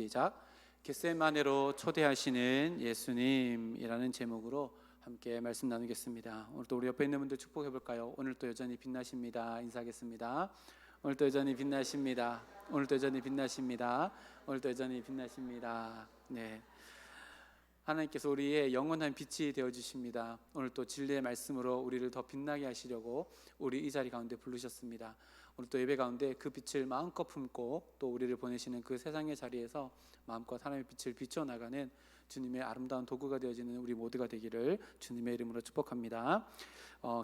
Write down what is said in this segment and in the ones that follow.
시작. 겟세마네로 초대하시는 예수님이라는 제목으로 함께 말씀 나누겠습니다. 오늘도 우리 옆에 있는 분들 축복해 볼까요? 오늘도 여전히 빛나십니다. 인사하겠습니다. 오늘도 여전히 빛나십니다. 오늘도 여전히 빛나십니다. 오늘도 여전히 빛나십니다. 네. 하나님께서 우리의 영원한 빛이 되어 주십니다. 오늘 또 진리의 말씀으로 우리를 더 빛나게 하시려고 우리 이 자리 가운데 부르셨습니다. 오늘 또 예배 가운데 그 빛을 마음껏 품고 또 우리를 보내시는 그 세상의 자리에서 마음껏 하나님의 빛을 비춰나가는 주님의 아름다운 도구가 되어지는 우리 모두가 되기를 주님의 이름으로 축복합니다.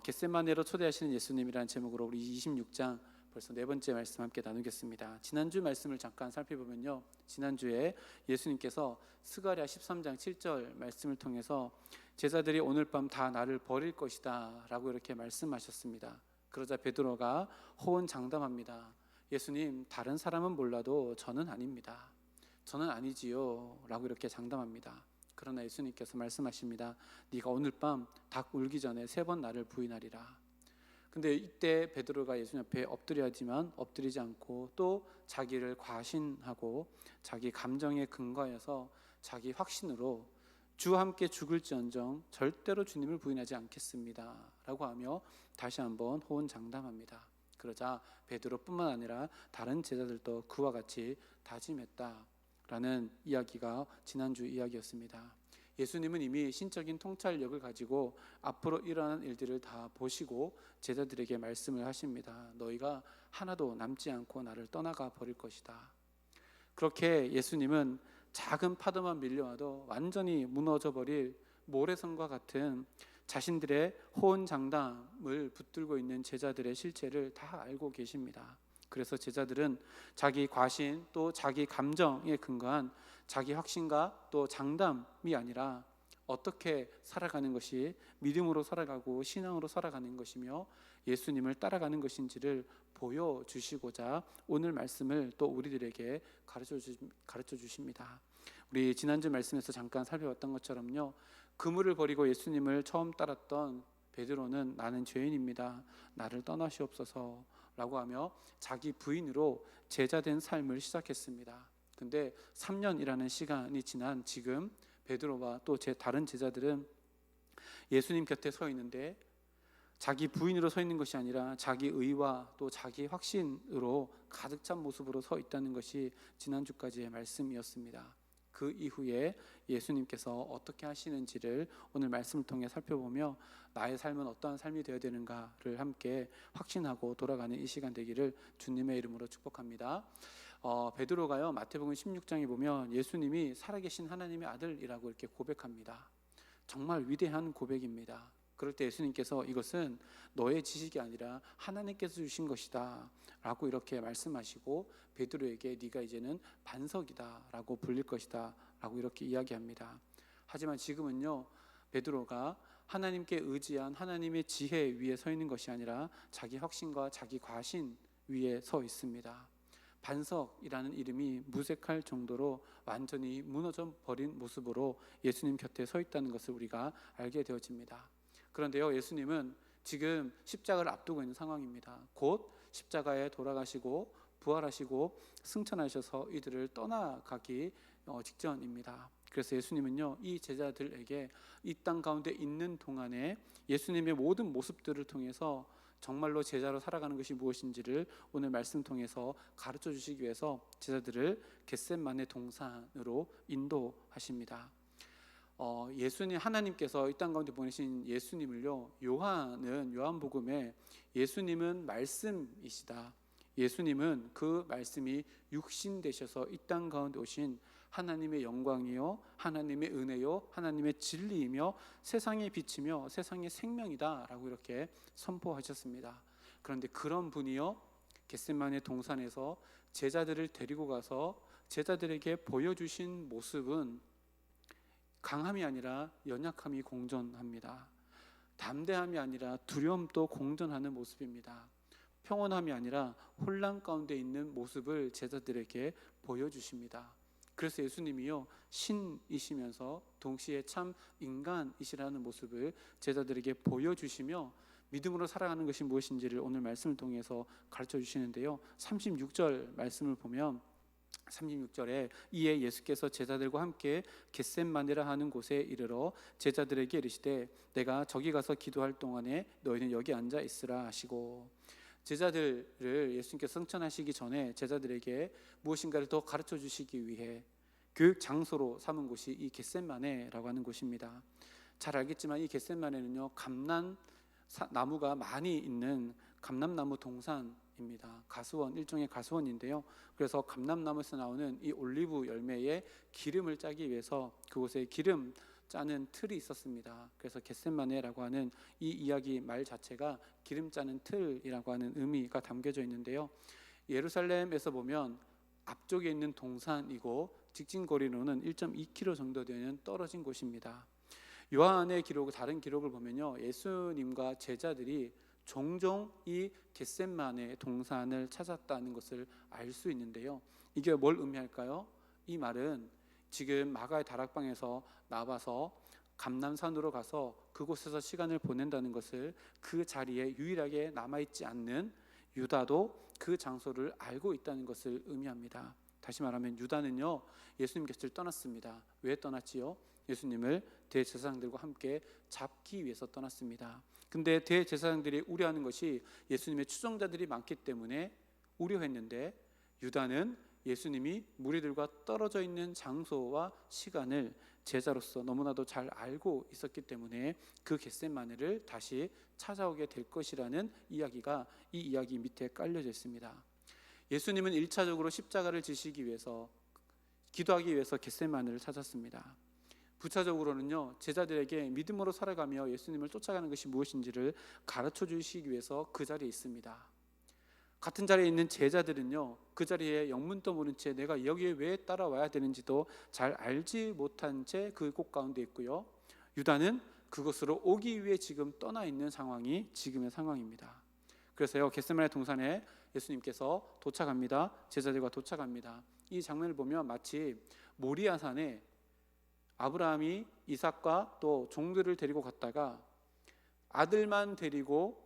겟세마네로 초대하시는 예수님이라는 제목으로 우리 26장 벌써 네 번째 말씀 함께 나누겠습니다. 지난주 말씀을 잠깐 살펴보면요, 지난주에 예수님께서 스가랴 13장 7절 말씀을 통해서 제자들이 오늘 밤 다 나를 버릴 것이다 라고 이렇게 말씀하셨습니다. 그러자 베드로가 호언장담합니다. 예수님, 다른 사람은 몰라도 저는 아닙니다. 저는 아니지요 라고 이렇게 장담합니다. 그러나 예수님께서 말씀하십니다. 네가 오늘 밤 닭 울기 전에 3번 나를 부인하리라. 근데 이때 베드로가 예수님 앞에 엎드려야지만 엎드리지 않고 또 자기를 과신하고 자기 감정에 근거해서 자기 확신으로 주와 함께 죽을지언정 절대로 주님을 부인하지 않겠습니다 라고 하며 다시 한번 호언장담합니다. 그러자 베드로뿐만 아니라 다른 제자들도 그와 같이 다짐했다라는 이야기가 지난주 이야기였습니다. 예수님은 이미 신적인 통찰력을 가지고 앞으로 일어난 일들을 다 보시고 제자들에게 말씀을 하십니다. 너희가 하나도 남지 않고 나를 떠나가 버릴 것이다. 그렇게 예수님은 작은 파도만 밀려와도 완전히 무너져 버릴 모래성과 같은 자신들의 호언장담을 붙들고 있는 제자들의 실체를 다 알고 계십니다. 그래서 제자들은 자기 과신 또 자기 감정에 근거한 자기 확신과 또 장담이 아니라 어떻게 살아가는 것이 믿음으로 살아가고 신앙으로 살아가는 것이며 예수님을 따라가는 것인지를 보여주시고자 오늘 말씀을 또 우리들에게 가르쳐 주십니다. 우리 지난주 말씀에서 잠깐 살펴봤던 것처럼요, 그물을 버리고 예수님을 처음 따랐던 베드로는 나는 죄인입니다. 나를 떠나시옵소서 라고 하며 자기 부인으로 제자된 삶을 시작했습니다. 근데 3년이라는 시간이 지난 지금 베드로와 또 다른 제자들은 예수님 곁에 서 있는데 자기 부인으로 서 있는 것이 아니라 자기 의와 또 자기 확신으로 가득 찬 모습으로 서 있다는 것이 지난주까지의 말씀이었습니다. 그 이후에 예수님께서 어떻게 하시는지를 오늘 말씀을 통해 살펴보며 나의 삶은 어떠한 삶이 되어야 되는가를 함께 확신하고 돌아가는 이 시간 되기를 주님의 이름으로 축복합니다. 베드로가요, 마태복음 16장에 보면 예수님이 살아계신 하나님의 아들이라고 이렇게 고백합니다. 정말 위대한 고백입니다. 그럴 때 예수님께서 이것은 너의 지식이 아니라 하나님께서 주신 것이다 라고 이렇게 말씀하시고 베드로에게 네가 이제는 반석이다 라고 불릴 것이다 라고 이렇게 이야기합니다. 하지만 지금은요, 베드로가 하나님께 의지한 하나님의 지혜 위에 서 있는 것이 아니라 자기 확신과 자기 과신 위에 서 있습니다. 반석이라는 이름이 무색할 정도로 완전히 무너져 버린 모습으로 예수님 곁에 서 있다는 것을 우리가 알게 되어집니다. 그런데요, 예수님은 지금 십자가를 앞두고 있는 상황입니다. 곧 십자가에 돌아가시고 부활하시고 승천하셔서 이들을 떠나가기 직전입니다. 그래서 예수님은요, 이 제자들에게 이 땅 가운데 있는 동안에 예수님의 모든 모습들을 통해서 정말로 제자로 살아가는 것이 무엇인지를 오늘 말씀 통해서 가르쳐 주시기 위해서 제자들을 겟세마네 동산으로 인도하십니다. 예수님, 하나님께서 이 땅 가운데 보내신 예수님을요, 요한복음에 예수님은 말씀이시다, 예수님은 그 말씀이 육신 되셔서 이 땅 가운데 오신 하나님의 영광이요 하나님의 은혜요 하나님의 진리이며 세상의 빛이며 세상의 생명이다 라고 이렇게 선포하셨습니다. 그런데 그런 분이요, 겟세마네 동산에서 제자들을 데리고 가서 제자들에게 보여주신 모습은 강함이 아니라 연약함이 공존합니다. 담대함이 아니라 두려움도 공존하는 모습입니다. 평온함이 아니라 혼란 가운데 있는 모습을 제자들에게 보여주십니다. 그래서 예수님이요, 신이시면서 동시에 참 인간이시라는 모습을 제자들에게 보여주시며 믿음으로 살아가는 것이 무엇인지를 오늘 말씀을 통해서 가르쳐 주시는데요, 36절 말씀을 보면 36절에 이에 예수께서 제자들과 함께 겟셋마네라 하는 곳에 이르러 제자들에게 이르시되 내가 저기 가서 기도할 동안에 너희는 여기 앉아 있으라 하시고, 제자들을 예수님께서 승천하시기 전에 제자들에게 무엇인가를 더 가르쳐 주시기 위해 교육 장소로 삼은 곳이 이 겟셋마네라고 하는 곳입니다. 잘 알겠지만 이 겟셋마네는요, 감람 나무가 많이 있는 감람나무 동산입니다. 가수원, 일종의 가수원인데요. 그래서 감람나무에서 나오는 이 올리브 열매에 기름을 짜기 위해서 그곳에 기름 짜는 틀이 있었습니다. 그래서 겟셋마네라고 하는 이 이야기 말 자체가 기름 짜는 틀이라고 하는 의미가 담겨져 있는데요. 예루살렘에서 보면 앞쪽에 있는 동산이고 직진거리로는 1.2km 정도 되는 떨어진 곳입니다. 요한의 기록, 다른 기록을 보면요, 예수님과 제자들이 종종 이 겟셋마네 동산을 찾았다는 것을 알 수 있는데요. 이게 뭘 의미할까요? 이 말은 지금 마가의 다락방에서 나와서 감람산으로 가서 그곳에서 시간을 보낸다는 것을, 그 자리에 유일하게 남아있지 않는 유다도 그 장소를 알고 있다는 것을 의미합니다. 다시 말하면 유다는요, 예수님 곁을 떠났습니다. 왜 떠났지요? 예수님을 대제사장들과 함께 잡기 위해서 떠났습니다. 근데 대제사장들이 우려하는 것이 예수님의 추종자들이 많기 때문에 우려했는데, 유다는 예수님이 무리들과 떨어져 있는 장소와 시간을 제자로서 너무나도 잘 알고 있었기 때문에 그 겟셋마네를 다시 찾아오게 될 것이라는 이야기가 이 이야기 밑에 깔려져 있습니다. 예수님은 1차적으로 십자가를 지시기 위해서, 기도하기 위해서 겟셋마네를 찾았습니다. 부차적으로는요, 제자들에게 믿음으로 살아가며 예수님을 쫓아가는 것이 무엇인지를 가르쳐 주시기 위해서 그 자리에 있습니다. 같은 자리에 있는 제자들은요, 그 자리에 영문도 모른 채 내가 여기에 왜 따라와야 되는지도 잘 알지 못한 채 그 곳 가운데 있고요, 유다는 그곳으로 오기 위해 지금 떠나 있는 상황이 지금의 상황입니다. 그래서요, 겟세마네 동산에 예수님께서 도착합니다. 제자들과 도착합니다. 이 장면을 보면 마치 모리아산에 아브라함이 이삭과 또 종들을 데리고 갔다가 아들만 데리고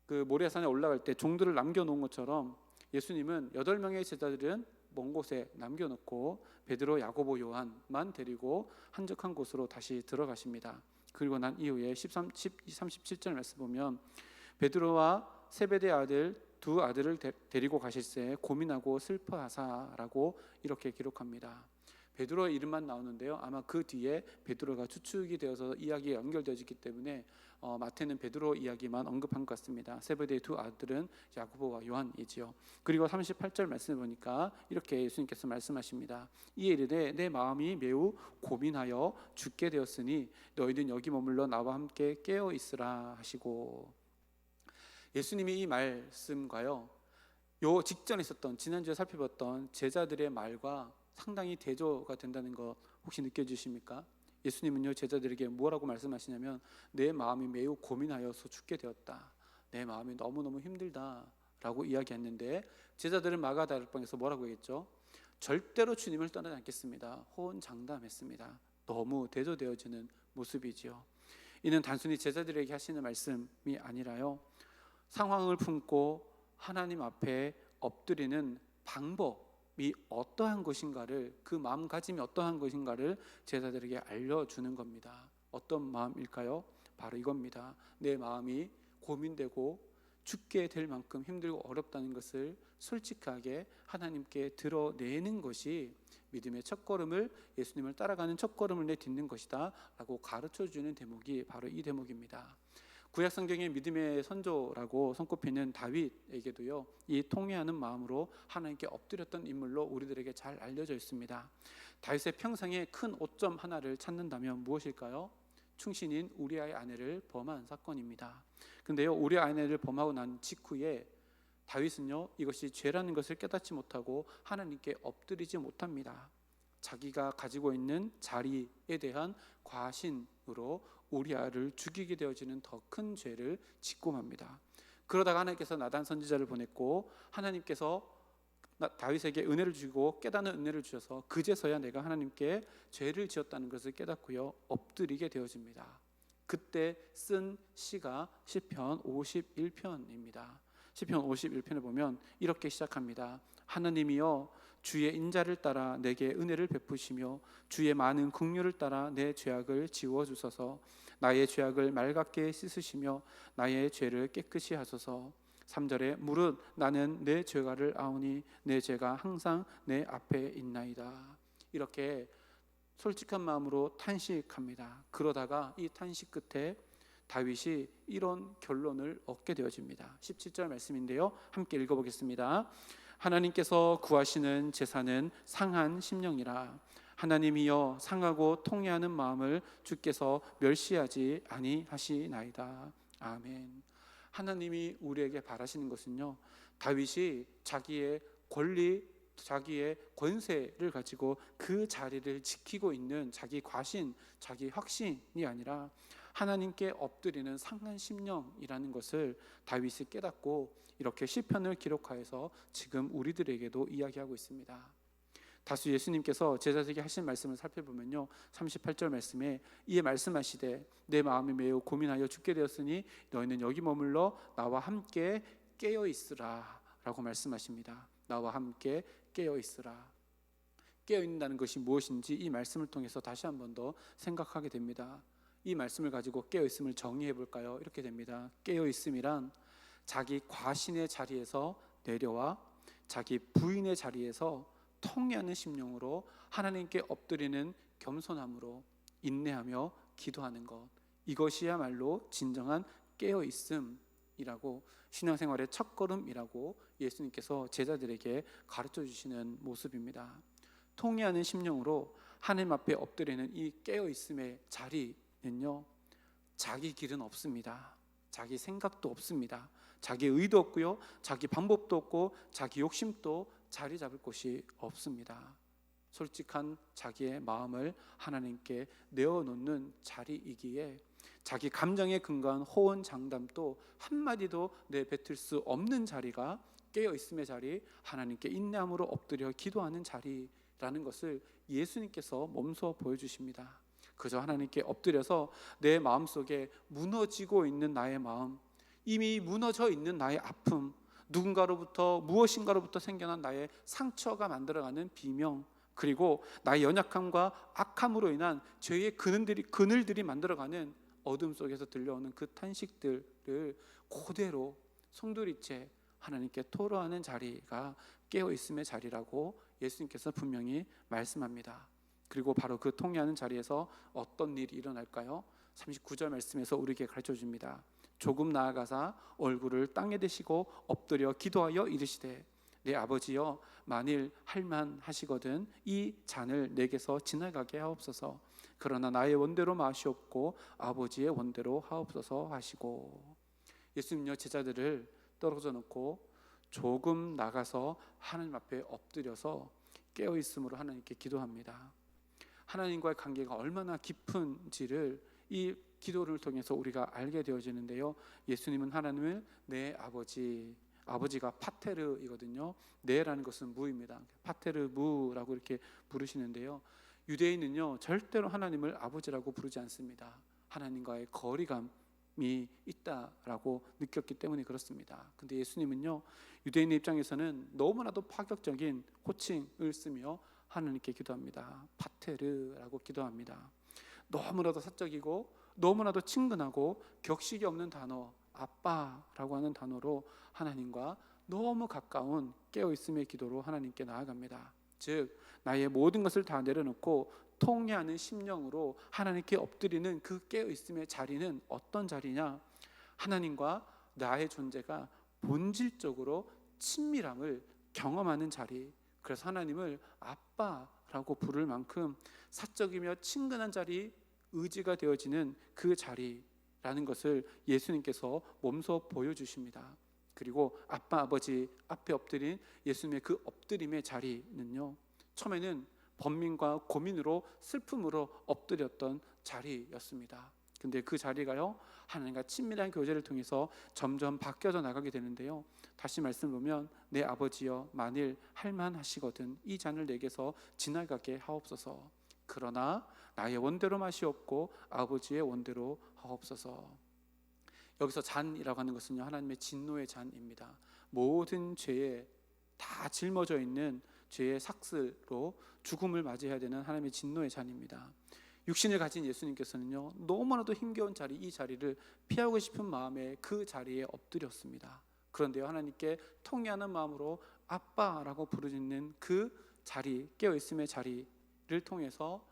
그 모리아산에 올라갈 때 종들을 남겨놓은 것처럼 예수님은 8명의 제자들은 먼 곳에 남겨놓고 베드로, 야고보, 요한만 데리고 한적한 곳으로 다시 들어가십니다. 그리고 난 이후에 37절 말씀 보면 베드로와 세베대 아들 두 아들을 데리고 가실새 고민하고 슬퍼하사라고 이렇게 기록합니다. 베드로의 이름만 나오는데요, 아마 그 뒤에 베드로가 추측이 되어서 이야기가 연결되어지기 때문에 마태는 베드로 이야기만 언급한 것 같습니다. 세베대의 두 아들은 야고보와 요한이지요. 그리고 38절 말씀을 보니까 이렇게 예수님께서 말씀하십니다. 이에 이르되 내 마음이 매우 고민하여 죽게 되었으니 너희는 여기 머물러 나와 함께 깨어 있으라 하시고, 예수님이 이 말씀과요, 요 직전에 있었던, 지난주에 살펴봤던 제자들의 말과 상당히 대조가 된다는 거 혹시 느껴지십니까? 예수님은요, 제자들에게 뭐라고 말씀하시냐면 내 마음이 매우 고민하여서 죽게 되었다, 내 마음이 너무너무 힘들다 라고 이야기했는데, 제자들은 마가 다락방에서 뭐라고 했죠? 절대로 주님을 떠나지 않겠습니다. 호언장담했습니다. 너무 대조되어지는 모습이지요. 이는 단순히 제자들에게 하시는 말씀이 아니라요, 상황을 품고 하나님 앞에 엎드리는 방법이 어떠한 것인가를, 그 마음가짐이 어떠한 것인가를 제자들에게 알려주는 겁니다. 어떤 마음일까요? 바로 이겁니다. 내 마음이 고민되고 죽게 될 만큼 힘들고 어렵다는 것을 솔직하게 하나님께 드러내는 것이 믿음의 첫걸음을, 예수님을 따라가는 첫걸음을 내딛는 것이다 라고 가르쳐주는 대목이 바로 이 대목입니다. 구약 성경의 믿음의 선조라고 손꼽히는 다윗에게도요, 이 통회하는 마음으로 하나님께 엎드렸던 인물로 우리들에게 잘 알려져 있습니다. 다윗의 평생에 큰 오점 하나를 찾는다면 무엇일까요? 충신인 우리아의 아내를 범한 사건입니다. 근데요, 우리아의 아내를 범하고 난 직후에 다윗은요, 이것이 죄라는 것을 깨닫지 못하고 하나님께 엎드리지 못합니다. 자기가 가지고 있는 자리에 대한 과신으로 우리아를 죽이게 되어지는 더 큰 죄를 짓고 맙니다. 그러다가 하나님께서 나단 선지자를 보냈고 하나님께서 다윗에게 은혜를 주고 깨닫는 은혜를 주셔서 그제서야 내가 하나님께 죄를 지었다는 것을 깨닫고요, 엎드리게 되어집니다. 그때 쓴 시가 시편 51편입니다. 시편 51편을 보면 이렇게 시작합니다. 하나님이여 주의 인자를 따라 내게 은혜를 베푸시며 주의 많은 긍휼을 따라 내 죄악을 지워 주소서. 나의 죄악을 맑게 씻으시며 나의 죄를 깨끗이 하소서. 3절에 무릇 나는 내 죄가를 아오니 내 죄가 항상 내 앞에 있나이다. 이렇게 솔직한 마음으로 탄식합니다. 그러다가 이 탄식 끝에 다윗이 이런 결론을 얻게 되어집니다. 17절 말씀인데요, 함께 읽어보겠습니다. 하나님께서 구하시는 제사는 상한 심령이라. 하나님이여 상하고 통회하는 마음을 주께서 멸시하지 아니하시나이다. 아멘. 하나님이 우리에게 바라시는 것은요, 다윗이 자기의 권리, 자기의 권세를 가지고 그 자리를 지키고 있는 자기 과신, 자기 확신이 아니라 하나님께 엎드리는 상한 심령이라는 것을 다윗이 깨닫고 이렇게 시편을 기록하여서 지금 우리들에게도 이야기하고 있습니다. 다수 예수님께서 제자들에게 하신 말씀을 살펴보면요, 38절 말씀에 이에 말씀하시되 내 마음이 매우 고민하여 죽게 되었으니 너희는 여기 머물러 나와 함께 깨어 있으라 라고 말씀하십니다. 나와 함께 깨어 있으라. 깨어 있는다는 것이 무엇인지 이 말씀을 통해서 다시 한 번 더 생각하게 됩니다. 이 말씀을 가지고 깨어 있음을 정의해 볼까요? 이렇게 됩니다. 깨어 있음이란 자기 과신의 자리에서 내려와 자기 부인의 자리에서 통회하는 심령으로 하나님께 엎드리는 겸손함으로 인내하며 기도하는 것, 이것이야말로 진정한 깨어 있음이라고, 신앙생활의 첫걸음이라고 예수님께서 제자들에게 가르쳐 주시는 모습입니다. 통회하는 심령으로 하나님 앞에 엎드리는 이 깨어 있음의 자리는요, 자기 길은 없습니다. 자기 생각도 없습니다. 자기 의도 없고요, 자기 방법도 없고 자기 욕심도 자리 잡을 곳이 없습니다. 솔직한 자기의 마음을 하나님께 내어놓는 자리이기에 자기 감정에 근거한 호언 장담도 한마디도 내뱉을 수 없는 자리가 깨어있음의 자리, 하나님께 인내함으로 엎드려 기도하는 자리라는 것을 예수님께서 몸소 보여주십니다. 그저 하나님께 엎드려서 내 마음속에 무너지고 있는 나의 마음, 이미 무너져 있는 나의 아픔, 누군가로부터 무엇인가로부터 생겨난 나의 상처가 만들어가는 비명, 그리고 나의 연약함과 악함으로 인한 죄의 그늘들이 만들어가는 어둠 속에서 들려오는 그 탄식들을 그대로 송두리째 하나님께 토로하는 자리가 깨어있음의 자리라고 예수님께서 분명히 말씀합니다. 그리고 바로 그 통회하는 자리에서 어떤 일이 일어날까요? 39절 말씀에서 우리에게 가르쳐 줍니다. 조금 나아가사 얼굴을 땅에 대시고 엎드려 기도하여 이르시되 내 아버지여 만일 할만하시거든 이 잔을 내게서 지나가게 하옵소서. 그러나 나의 원대로 마시옵고 아버지의 원대로 하옵소서 하시고, 예수님요 제자들을 떨어져 놓고 조금 나가서 하나님 앞에 엎드려서 깨어있음으로 하나님께 기도합니다. 하나님과의 관계가 얼마나 깊은지를 이 기도를 통해서 우리가 알게 되어지는데요, 예수님은 하나님을 내 아버지, 아버지가 파테르이거든요. 네라는 것은 무입니다. 파테르 무라고 이렇게 부르시는데요, 유대인은요 절대로 하나님을 아버지라고 부르지 않습니다. 하나님과의 거리감이 있다라고 느꼈기 때문에 그렇습니다. 근데 예수님은요 유대인의 입장에서는 너무나도 파격적인 호칭을 쓰며 하나님께 기도합니다. 파테르라고 기도합니다. 너무나도 사적이고 너무나도 친근하고 격식이 없는 단어, 아빠라고 하는 단어로 하나님과 너무 가까운 깨어있음의 기도로 하나님께 나아갑니다. 즉 나의 모든 것을 다 내려놓고 통회하는 심령으로 하나님께 엎드리는 그 깨어있음의 자리는 어떤 자리냐? 하나님과 나의 존재가 본질적으로 친밀함을 경험하는 자리, 그래서 하나님을 아빠라고 부를 만큼 사적이며 친근한 자리, 의지가 되어지는 그 자리라는 것을 예수님께서 몸소 보여주십니다. 그리고 아빠 아버지 앞에 엎드린 예수님의 그 엎드림의 자리는요, 처음에는 번민과 고민으로 슬픔으로 엎드렸던 자리였습니다. 근데 그 자리가요 하나님과 친밀한 교제를 통해서 점점 바뀌어져 나가게 되는데요, 다시 말씀 보면 내 아버지여 만일 할만하시거든 이 잔을 내게서 지나가게 하옵소서. 그러나 나의 원대로 마시옵고 아버지의 원대로 하옵소서. 여기서 잔이라고 하는 것은요 하나님의 진노의 잔입니다. 모든 죄에 다 짊어져 있는 죄의 삭슬로 죽음을 맞이해야 되는 하나님의 진노의 잔입니다. 육신을 가진 예수님께서는요, 너무나도 힘겨운 자리, 이 자리를 피하고 싶은 마음에 그 자리에 엎드렸습니다. 그런데요, 하나님께 통회하는 마음으로 아빠라고 부르짖는 그 자리, 깨어있음의 자리를 통해서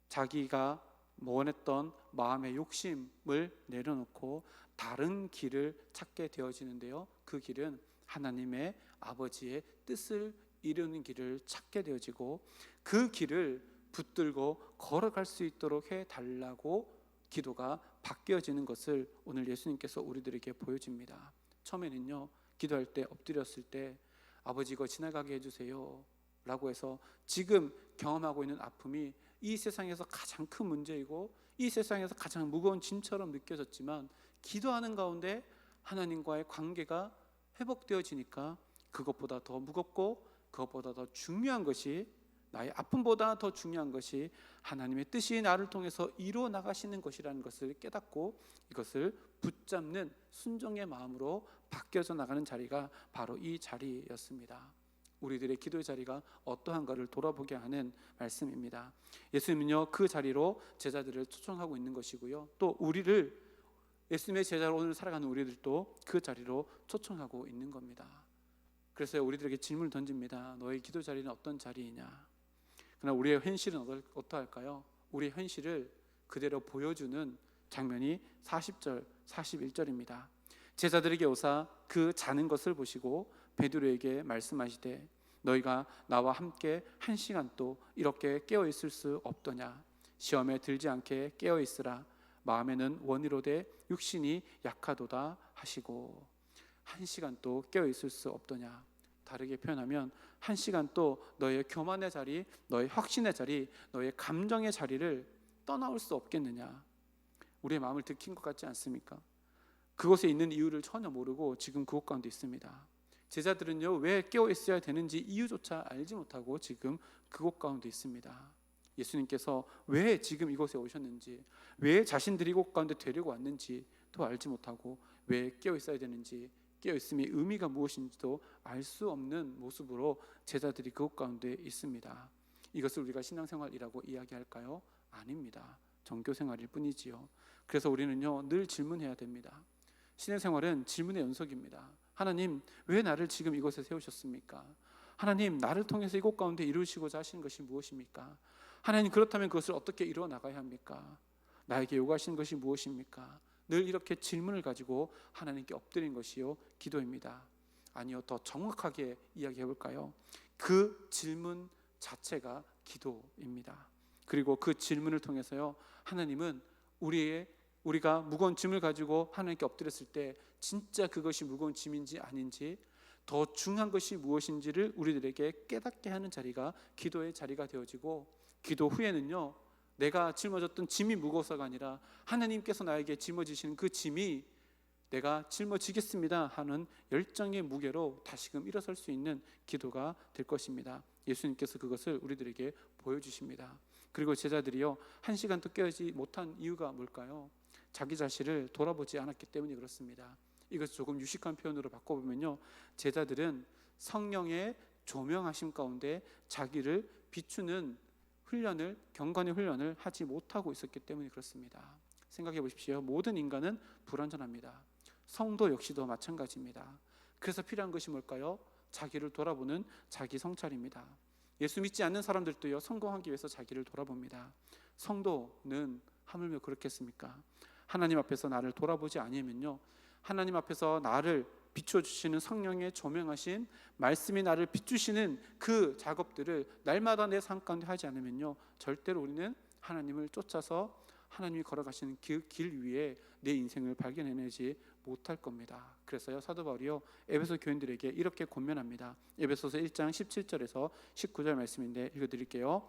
자기가 원했던 마음의 욕심을 내려놓고 다른 길을 찾게 되어지는데요, 그 길은 하나님의 아버지의 뜻을 이루는 길을 찾게 되어지고, 그 길을 붙들고 걸어갈 수 있도록 해달라고 기도가 바뀌어지는 것을 오늘 예수님께서 우리들에게 보여줍니다. 처음에는요, 기도할 때 엎드렸을 때 아버지 이거 지나가게 해주세요 라고 해서 지금 경험하고 있는 아픔이 이 세상에서 가장 큰 문제이고 이 세상에서 가장 무거운 짐처럼 느껴졌지만, 기도하는 가운데 하나님과의 관계가 회복되어지니까 그것보다 더 무겁고 그것보다 더 중요한 것이, 나의 아픔보다 더 중요한 것이 하나님의 뜻이 나를 통해서 이루어 나가시는 것이라는 것을 깨닫고 이것을 붙잡는 순종의 마음으로 바뀌어져 나가는 자리가 바로 이 자리였습니다. 우리들의 기도의 자리가 어떠한가를 돌아보게 하는 말씀입니다. 예수님은요, 그 자리로 제자들을 초청하고 있는 것이고요, 또 우리를, 예수님의 제자로 오늘 살아가는 우리들도 그 자리로 초청하고 있는 겁니다. 그래서 우리들에게 질문을 던집니다. 너의 기도 자리는 어떤 자리이냐? 그러나 우리의 현실은 어떠할까요? 우리의 현실을 그대로 보여주는 장면이 40절, 41절입니다. 제자들에게 오사 그 자는 것을 보시고 베드로에게 말씀하시되 너희가 나와 함께 1시간도 이렇게 깨어있을 수 없더냐? 시험에 들지 않게 깨어있으라. 마음에는 원이로되 육신이 약하도다 하시고. 1시간도 깨어있을 수 없더냐? 다르게 표현하면 1시간도 너의 교만의 자리, 너의 확신의 자리, 너의 감정의 자리를 떠나올 수 없겠느냐? 우리의 마음을 들킨 것 같지 않습니까? 그곳에 있는 이유를 전혀 모르고 지금 그곳 가운데 있습니다. 제자들은요, 왜 깨어 있어야 되는지 이유조차 알지 못하고 지금 그곳 가운데 있습니다. 예수님께서 왜 지금 이곳에 오셨는지, 왜 자신들이 이곳 가운데 데리고 왔는지도 알지 못하고, 왜 깨어 있어야 되는지, 깨어 있음의 의미가 무엇인지도 알 수 없는 모습으로 제자들이 그곳 가운데 있습니다. 이것을 우리가 신앙생활이라고 이야기할까요? 아닙니다. 종교생활일 뿐이지요. 그래서 우리는요, 늘 질문해야 됩니다. 신앙생활은 질문의 연속입니다. 하나님, 왜 나를 지금 이곳에 세우셨습니까? 하나님, 나를 통해서 이곳 가운데 이루시고자 하시는 것이 무엇입니까? 하나님, 그렇다면 그것을 어떻게 이루어 나가야 합니까? 나에게 요구하시는 것이 무엇입니까? 늘 이렇게 질문을 가지고 하나님께 엎드린 것이요, 기도입니다. 아니요, 더 정확하게 이야기해 볼까요? 그 질문 자체가 기도입니다. 그리고 그 질문을 통해서요, 하나님은 우리가 무거운 짐을 가지고 하나님께 엎드렸을 때 진짜 그것이 무거운 짐인지 아닌지, 더 중요한 것이 무엇인지를 우리들에게 깨닫게 하는 자리가 기도의 자리가 되어지고, 기도 후에는요, 내가 짊어졌던 짐이 무거워서가 아니라 하나님께서 나에게 짊어지시는 그 짐이 내가 짊어지겠습니다 하는 열정의 무게로 다시금 일어설 수 있는 기도가 될 것입니다. 예수님께서 그것을 우리들에게 보여주십니다. 그리고 제자들이요, 1시간도 깨어지 못한 이유가 뭘까요? 자기 자신을 돌아보지 않았기 때문에 그렇습니다. 이것을 조금 유식한 표현으로 바꿔보면요, 제자들은 성령의 조명하심 가운데 자기를 비추는 훈련을, 경건의 훈련을 하지 못하고 있었기 때문에 그렇습니다. 생각해 보십시오. 모든 인간은 불완전합니다. 성도 역시도 마찬가지입니다. 그래서 필요한 것이 뭘까요? 자기를 돌아보는 자기 성찰입니다. 예수 믿지 않는 사람들도요, 성공하기 위해서 자기를 돌아봅니다. 성도는 하물며 그렇겠습니까? 하나님 앞에서 나를 돌아보지 아니면요, 하나님 앞에서 나를 비춰주시는 성령의 조명하신 말씀이 나를 비추시는 그 작업들을 날마다 내 삶 가운데 하지 않으면요, 절대로 우리는 하나님을 쫓아서 하나님이 걸어가시는 그 길 위에 내 인생을 발견해내지 못할 겁니다. 그래서요, 사도 바울이요, 에베소 교인들에게 이렇게 권면합니다. 에베소서 1장 17절에서 19절 말씀인데 읽어드릴게요.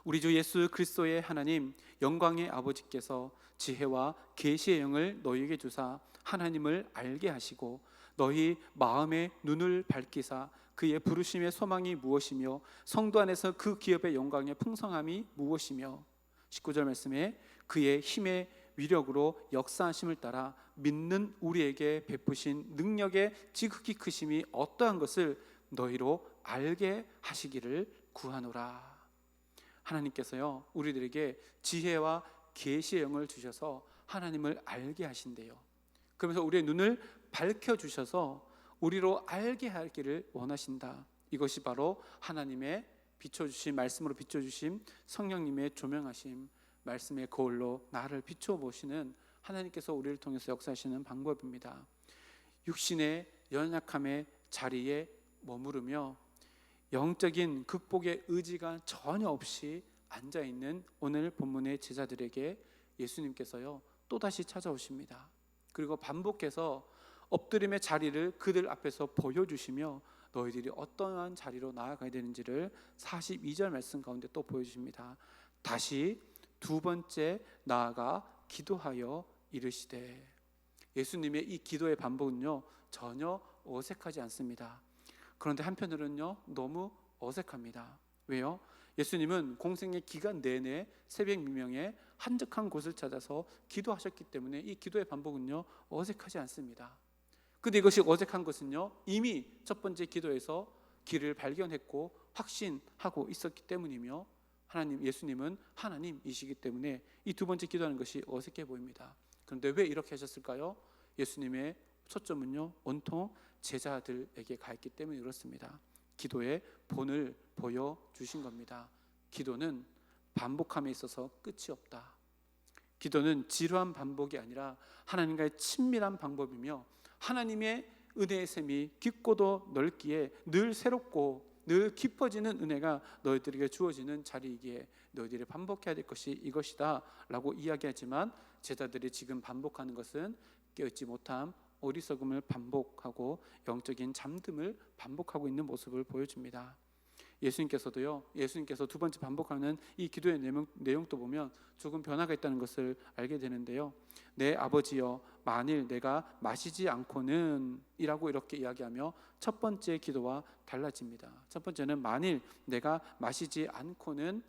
우리 주 예수 그리스도의 하나님 영광의 아버지께서 지혜와 계시의 영을 너희에게 주사 하나님을 알게 하시고 너희 마음의 눈을 밝히사 그의 부르심의 소망이 무엇이며 성도 안에서 그 기업의 영광의 풍성함이 무엇이며, 19절 말씀에 그의 힘의 위력으로 역사하심을 따라 믿는 우리에게 베푸신 능력의 지극히 크심이 어떠한 것을 너희로 알게 하시기를 구하노라. 하나님께서요, 우리들에게 지혜와 계시의 영을 주셔서 하나님을 알게 하신대요. 그러면서 우리의 눈을 밝혀주셔서 우리로 알게 하기를 원하신다. 이것이 바로 하나님의 비춰주신, 말씀으로 비춰주신 성령님의 조명하심, 말씀의 거울로 나를 비춰보시는 하나님께서 우리를 통해서 역사하시는 방법입니다. 육신의 연약함의 자리에 머무르며 영적인 극복의 의지가 전혀 없이 앉아있는 오늘 본문의 제자들에게 예수님께서요, 또다시 찾아오십니다. 그리고 반복해서 엎드림의 자리를 그들 앞에서 보여주시며 너희들이 어떠한 자리로 나아가야 되는지를 42절 말씀 가운데 또 보여주십니다. 다시 두 번째 나아가 기도하여 이르시되. 예수님의 이 기도의 반복은요, 전혀 어색하지 않습니다. 그런데 한편으로는요, 너무 어색합니다. 왜요? 예수님은 공생의 기간 내내 새벽 미명에 한적한 곳을 찾아서 기도하셨기 때문에 이 기도의 반복은요, 어색하지 않습니다. 근데 이것이 어색한 것은요, 이미 첫 번째 기도에서 길을 발견했고 확신하고 있었기 때문이며, 예수님은 하나님이시기 때문에 이 두 번째 기도하는 것이 어색해 보입니다. 그런데 왜 이렇게 하셨을까요? 예수님의 초점은요, 온통 제자들에게 가 있기 때문에 그렇습니다. 기도의 본을 보여주신 겁니다. 기도는 반복함에 있어서 끝이 없다. 기도는 지루한 반복이 아니라 하나님과의 친밀한 방법이며, 하나님의 은혜의 셈이 깊고도 넓기에 늘 새롭고 늘 깊어지는 은혜가 너희들에게 주어지는 자리이기에 너희들이 반복해야 될 것이 이것이다 라고 이야기하지만, 제자들이 지금 반복하는 것은 깨어있지 못함, 어리석음을 반복하고 영적인 잠듦을 반복하고 있는 모습을 보여줍니다. 예수님께서 두 번째 반복하는 이 기도의 내용도 보면 조금 변화가 있다는 것을 알게 되는데요. 내 아버지여, 만일 내가 마시지 않고는 이라고 이렇게 이야기하며 첫 번째 기도와 달라집니다. 첫 번째는 만일 내가 마시지 않고는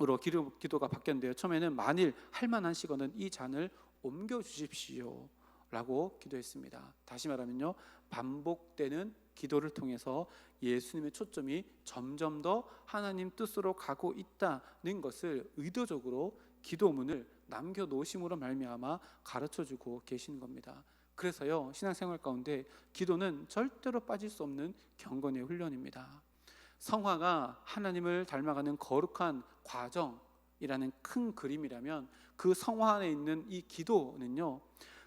으로 기도가 바뀌었는데요. 처음에는 만일 할만하시거든 이 잔을 옮겨 주십시오 라고 기도했습니다. 다시 말하면요, 반복되는 기도를 통해서 예수님의 초점이 점점 더 하나님 뜻으로 가고 있다는 것을 의도적으로 기도문을 남겨놓으심으로 말미암아 가르쳐주고 계시는 겁니다. 그래서요, 신앙생활 가운데 기도는 절대로 빠질 수 없는 경건의 훈련입니다. 성화가 하나님을 닮아가는 거룩한 과정이라는 큰 그림이라면, 그 성화 안에 있는 이 기도는요,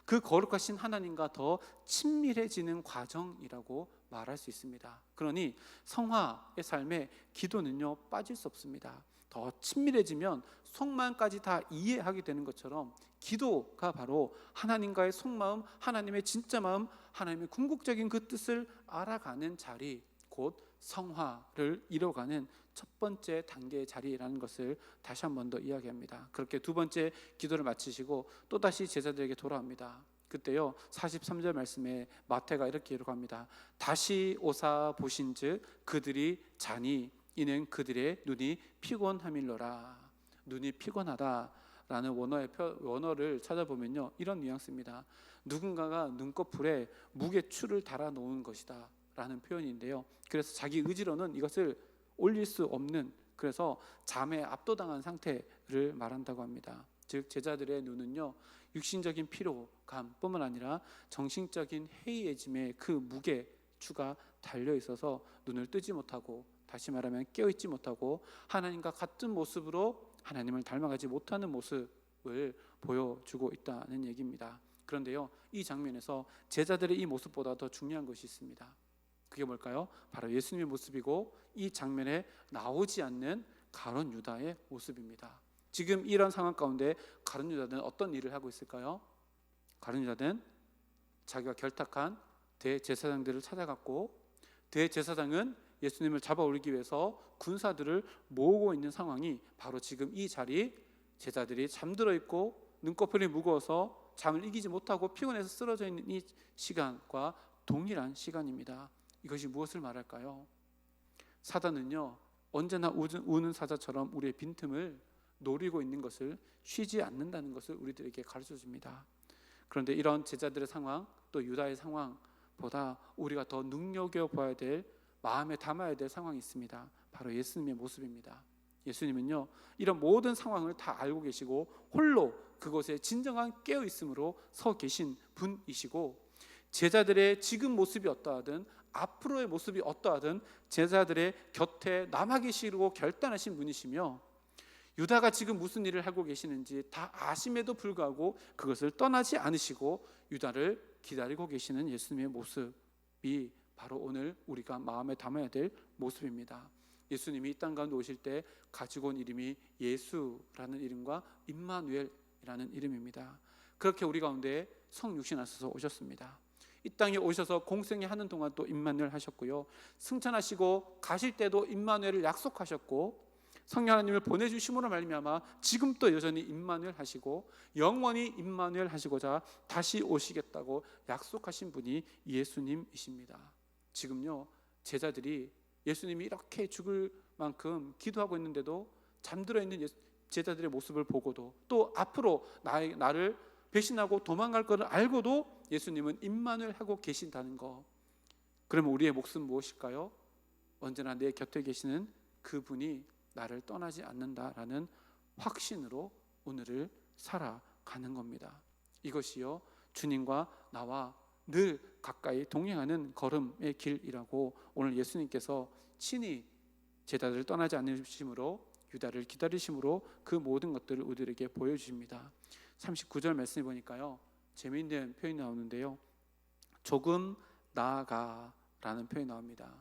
그 거룩하신 하나님과 더 친밀해지는 과정이라고 말할 수 있습니다. 그러니 성화의 삶에 기도는요, 빠질 수 없습니다. 더 친밀해지면 속마음까지 다 이해하게 되는 것처럼 기도가 바로 하나님과의 속마음, 하나님의 진짜 마음, 하나님의 궁극적인 그 뜻을 알아가는 자리, 곧 성화를 이뤄가는 첫 번째 단계의 자리라는 것을 다시 한 번 더 이야기합니다. 그렇게 두 번째 기도를 마치시고 또다시 제자들에게 돌아옵니다. 그때요, 43절 말씀에 마태가 이렇게 기록합니다. 다시 오사 보신즉 그들이 자니 이는 그들의 눈이 피곤함일러라. 눈이 피곤하다라는 원어를 찾아보면요, 이런 뉘앙스입니다. 누군가가 눈꺼풀에 무게추를 달아놓은 것이다 라는 표현인데요, 그래서 자기 의지로는 이것을 올릴 수 없는, 그래서 잠에 압도당한 상태를 말한다고 합니다. 즉 제자들의 눈은요, 육신적인 피로감뿐만 아니라 정신적인 해이해짐의 그 무게추가 달려있어서 눈을 뜨지 못하고, 다시 말하면 깨어있지 못하고 하나님과 같은 모습으로 하나님을 닮아가지 못하는 모습을 보여주고 있다는 얘기입니다. 그런데요, 이 장면에서 제자들의 이 모습보다 더 중요한 것이 있습니다. 그게 뭘까요? 바로 예수님의 모습이고 이 장면에 나오지 않는 가룟 유다의 모습입니다. 지금 이런 상황 가운데 가룟 유다는 어떤 일을 하고 있을까요? 가룟 유다는 자기가 결탁한 대제사장들을 찾아갔고, 대제사장은 예수님을 잡아올리기 위해서 군사들을 모으고 있는 상황이 바로 지금 이 자리, 제자들이 잠들어 있고 눈꺼풀이 무거워서 잠을 이기지 못하고 피곤해서 쓰러져 있는 이 시간과 동일한 시간입니다. 이것이 무엇을 말할까요? 사단은요, 언제나 우는 사자처럼 우리의 빈틈을 노리고 있는 것을 쉬지 않는다는 것을 우리들에게 가르쳐 줍니다. 그런데 이런 제자들의 상황, 또 유다의 상황보다 우리가 더 눈여겨봐야 될 마음에 담아야 될 상황이 있습니다. 바로 예수님의 모습입니다. 예수님은요, 이런 모든 상황을 다 알고 계시고 홀로 그곳에 진정한 깨어있음으로 서 계신 분이시고, 제자들의 지금 모습이 어떠하든 앞으로의 모습이 어떠하든 제자들의 곁에 남아 계시고 결단하신 분이시며, 유다가 지금 무슨 일을 하고 계시는지 다 아심에도 불구하고 그것을 떠나지 않으시고 유다를 기다리고 계시는 예수님의 모습이 바로 오늘 우리가 마음에 담아야 될 모습입니다. 예수님이 이 땅 가운데 오실 때 가지고 온 이름이 예수라는 이름과 임마누엘이라는 이름입니다. 그렇게 우리 가운데 성육신하셔서 오셨습니다. 이 땅에 오셔서 공생애 하는 동안 또 임마누엘 하셨고요, 승천하시고 가실 때도 임마누엘을 약속하셨고, 성령 하나님을 보내주심으로 말미암아 지금 또 여전히 임마누엘 하시고 영원히 임마누엘 하시고자 다시 오시겠다고 약속하신 분이 예수님이십니다. 지금요, 제자들이 예수님이 이렇게 죽을 만큼 기도하고 있는데도 잠들어 있는 제자들의 모습을 보고도, 또 앞으로 나를 배신하고 도망갈 것을 알고도 예수님은 임마누엘 하고 계신다는 거, 그러면 우리의 몫은 무엇일까요? 언제나 내 곁에 계시는 그분이 나를 떠나지 않는다라는 확신으로 오늘을 살아가는 겁니다. 이것이요, 주님과 나와 늘 가까이 동행하는 걸음의 길이라고 오늘 예수님께서 친히 제자들을 떠나지 않으심으로, 유다를 기다리심으로 그 모든 것들을 우리들에게 보여주십니다. 39절 말씀해 보니까요, 재미있는 표현이 나오는데요, 조금 나아가라는 표현이 나옵니다.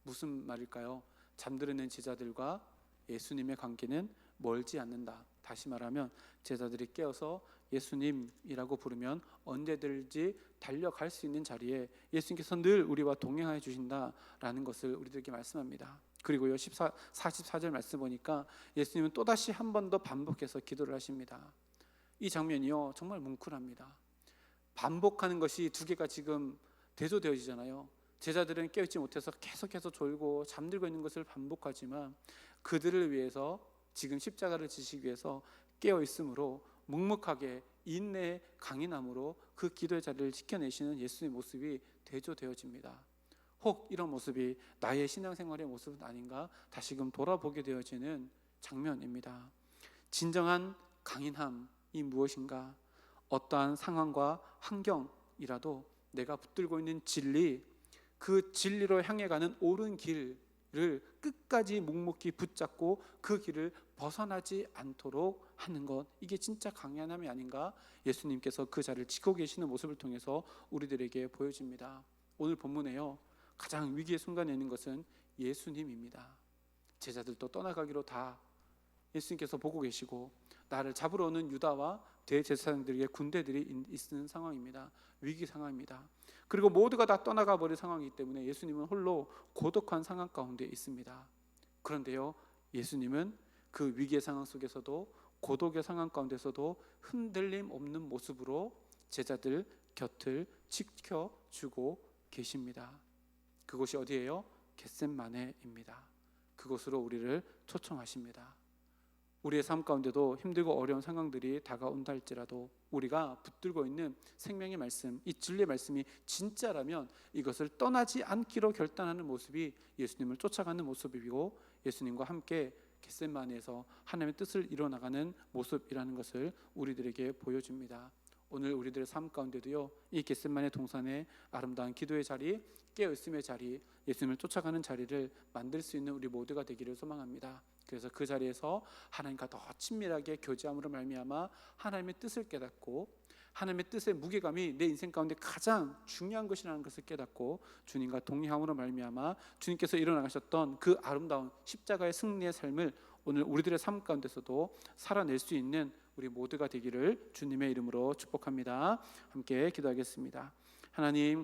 무슨 말일까요? 잠들어 있는 제자들과 예수님의 관계는 멀지 않는다. 다시 말하면 제자들이 깨어서 예수님이라고 부르면 언제든지 달려갈 수 있는 자리에 예수님께서 늘 우리와 동행하여 주신다라는 것을 우리들에게 말씀합니다. 그리고요, 44절 말씀 보니까 예수님은 또다시 한 번 더 반복해서 기도를 하십니다. 이 장면이요, 정말 뭉클합니다. 반복하는 것이 두 개가 지금 대조되어지잖아요. 제자들은 깨어있지 못해서 계속해서 졸고 잠들고 있는 것을 반복하지만, 그들을 위해서 지금 십자가를 지시기 위해서 깨어있음으로 묵묵하게 인내의 강인함으로 그 기도의 자리를 지켜내시는 예수님의 모습이 대조되어집니다. 혹 이런 모습이 나의 신앙생활의 모습은 아닌가 다시금 돌아보게 되어지는 장면입니다. 진정한 강인함이 무엇인가? 어떠한 상황과 환경이라도 내가 붙들고 있는 진리, 그 진리로 향해 가는 옳은 길을 끝까지 묵묵히 붙잡고 그 길을 벗어나지 않도록 하는 것, 이게 진짜 강인함이 아닌가? 예수님께서 그 자리를 지키고 계시는 모습을 통해서 우리들에게 보여집니다. 오늘 본문에요, 가장 위기의 순간에 있는 것은 예수님입니다. 제자들도 떠나가기로 다 예수님께서 보고 계시고, 나를 잡으러 오는 유다와 대제사장들의 군대들이 있는 상황입니다. 위기 상황입니다. 그리고 모두가 다 떠나가 버린 상황이기 때문에 예수님은 홀로 고독한 상황 가운데 있습니다. 그런데요, 예수님은 그 위기의 상황 속에서도, 고독의 상황 가운데서도 흔들림 없는 모습으로 제자들 곁을 지켜주고 계십니다. 그곳이 어디예요? 겟셋마네입니다. 그곳으로 우리를 초청하십니다. 우리의 삶 가운데도 힘들고 어려운 상황들이 다가온다 할지라도 우리가 붙들고 있는 생명의 말씀, 이 진리의 말씀이 진짜라면 이것을 떠나지 않기로 결단하는 모습이 예수님을 쫓아가는 모습이고, 예수님과 함께 겟셋마네에서 하나님의 뜻을 이뤄나가는 모습이라는 것을 우리들에게 보여줍니다. 오늘 우리들의 삶 가운데도요, 이 겟셋마네 동산의 아름다운 기도의 자리, 깨어있음의 자리, 예수님을 쫓아가는 자리를 만들 수 있는 우리 모두가 되기를 소망합니다. 그래서 그 자리에서 하나님과 더 친밀하게 교제함으로 말미암아 하나님의 뜻을 깨닫고, 하나님의 뜻의 무게감이 내 인생 가운데 가장 중요한 것이라는 것을 깨닫고 주님과 동행함으로 말미암아 주님께서 일어나가셨던 그 아름다운 십자가의 승리의 삶을 오늘 우리들의 삶 가운데서도 살아낼 수 있는 우리 모두가 되기를 주님의 이름으로 축복합니다. 함께 기도하겠습니다. 하나님,